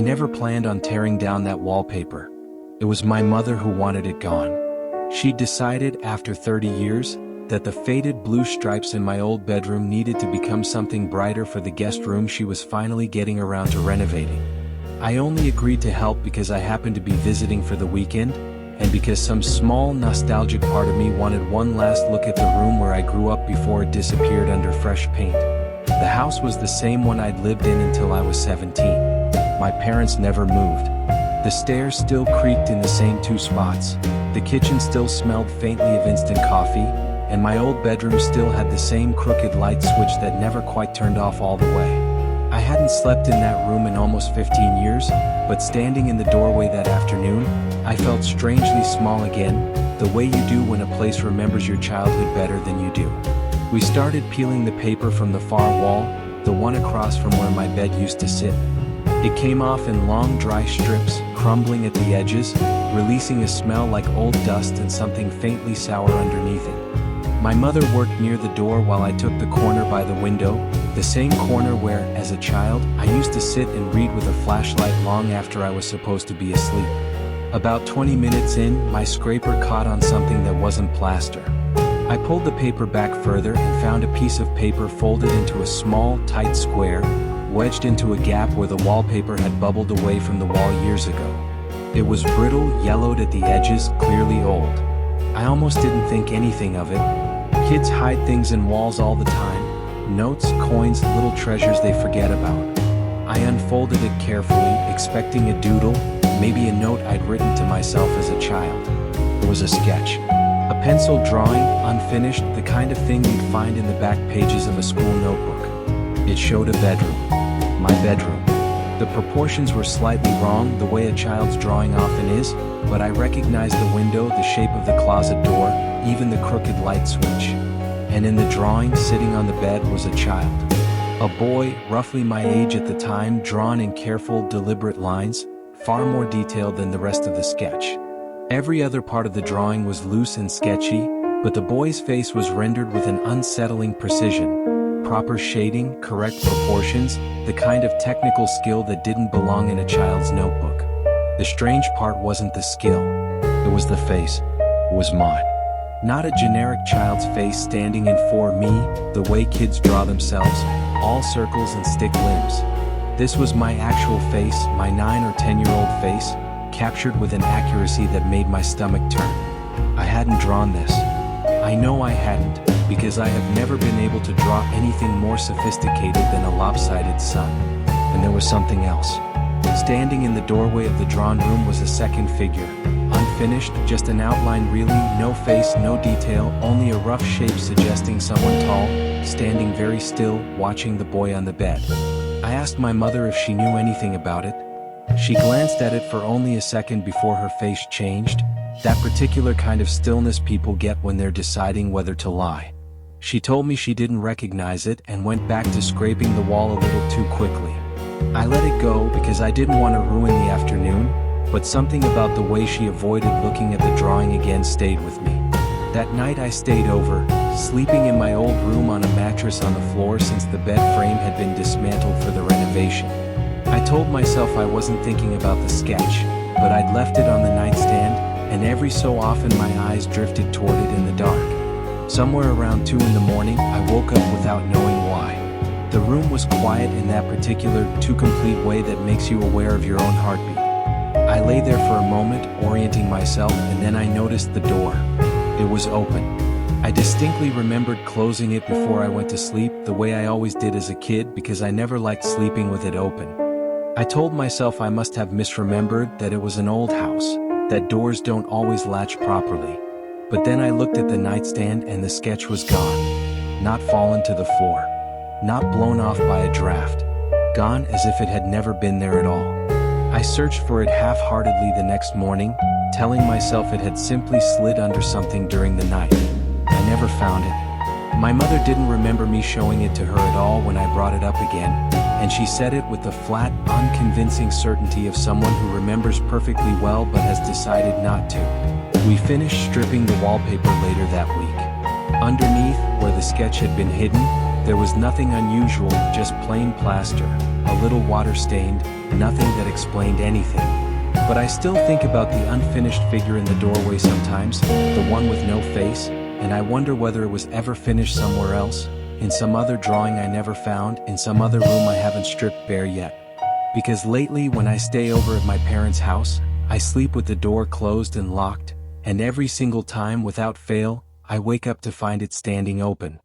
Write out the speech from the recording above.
I never planned on tearing down that wallpaper. It was my mother who wanted it gone. She decided after 30 years that the faded blue stripes in my old bedroom needed to become something brighter for the guest room she was finally getting around to renovating. I only agreed to help because I happened to be visiting for the weekend, and because some small nostalgic part of me wanted one last look at the room where I grew up before it disappeared under fresh paint. The house was the same one I'd lived in until I was 17. My parents never moved. The stairs still creaked in the same two spots, the kitchen still smelled faintly of instant coffee, and my old bedroom still had the same crooked light switch that never quite turned off all the way. I hadn't slept in that room in almost 15 years, but standing in the doorway that afternoon, I felt strangely small again, the way you do when a place remembers your childhood better than you do. We started peeling the paper from the far wall, the one across from where my bed used to sit. It came off in long dry strips, crumbling at the edges, releasing a smell like old dust and something faintly sour underneath it. My mother worked near the door while I took the corner by the window, the same corner where, as a child, I used to sit and read with a flashlight long after I was supposed to be asleep. About 20 minutes in, my scraper caught on something that wasn't plaster. I pulled the paper back further and found a piece of paper folded into a small, tight square, wedged into a gap where the wallpaper had bubbled away from the wall years ago. It was brittle, yellowed at the edges, clearly old. I almost didn't think anything of it. Kids hide things in walls all the time. Notes, coins, little treasures they forget about. I unfolded it carefully, expecting a doodle, maybe a note I'd written to myself as a child. It was a sketch. A pencil drawing, unfinished, the kind of thing you'd find in the back pages of a school notebook. It showed a bedroom. My bedroom. The proportions were slightly wrong, the way a child's drawing often is, but I recognized the window, the shape of the closet door, even the crooked light switch. And in the drawing, sitting on the bed, was a child. A boy, roughly my age at the time, drawn in careful, deliberate lines, far more detailed than the rest of the sketch. Every other part of the drawing was loose and sketchy, but the boy's face was rendered with an unsettling precision. Proper shading, correct proportions, the kind of technical skill that didn't belong in a child's notebook. The strange part wasn't the skill. It was the face. It was mine. Not a generic child's face standing in for me, the way kids draw themselves, all circles and stick limbs. This was my actual face, my 9 or 10-year-old face, captured with an accuracy that made my stomach turn. I hadn't drawn this. I know I hadn't, because I have never been able to draw anything more sophisticated than a lopsided sun. And there was something else. Standing in the doorway of the drawn room was a second figure. Unfinished, just an outline really, no face, no detail, only a rough shape suggesting someone tall, standing very still, watching the boy on the bed. I asked my mother if she knew anything about it. She glanced at it for only a second before her face changed, that particular kind of stillness people get when they're deciding whether to lie. She told me she didn't recognize it and went back to scraping the wall a little too quickly. I let it go because I didn't want to ruin the afternoon, but something about the way she avoided looking at the drawing again stayed with me. That night I stayed over, sleeping in my old room on a mattress on the floor since the bed frame had been dismantled for the renovation. I told myself I wasn't thinking about the sketch, but I'd left it on the nightstand, and every so often my eyes drifted toward it in the dark. Somewhere around 2 in the morning, I woke up without knowing why. The room was quiet in that particular, too complete way that makes you aware of your own heartbeat. I lay there for a moment, orienting myself, and then I noticed the door. It was open. I distinctly remembered closing it before I went to sleep, the way I always did as a kid, because I never liked sleeping with it open. I told myself I must have misremembered, that it was an old house, that doors don't always latch properly. But then I looked at the nightstand and the sketch was gone. Not fallen to the floor. Not blown off by a draft. Gone as if it had never been there at all. I searched for it half-heartedly the next morning, telling myself it had simply slid under something during the night. I never found it. My mother didn't remember me showing it to her at all when I brought it up again, and she said it with the flat, unconvincing certainty of someone who remembers perfectly well but has decided not to. We finished stripping the wallpaper later that week. Underneath, where the sketch had been hidden, there was nothing unusual, just plain plaster, a little water-stained, nothing that explained anything. But I still think about the unfinished figure in the doorway sometimes, the one with no face, and I wonder whether it was ever finished somewhere else, in some other drawing I never found, in some other room I haven't stripped bare yet. Because lately when I stay over at my parents' house, I sleep with the door closed and locked, and every single time without fail, I wake up to find it standing open.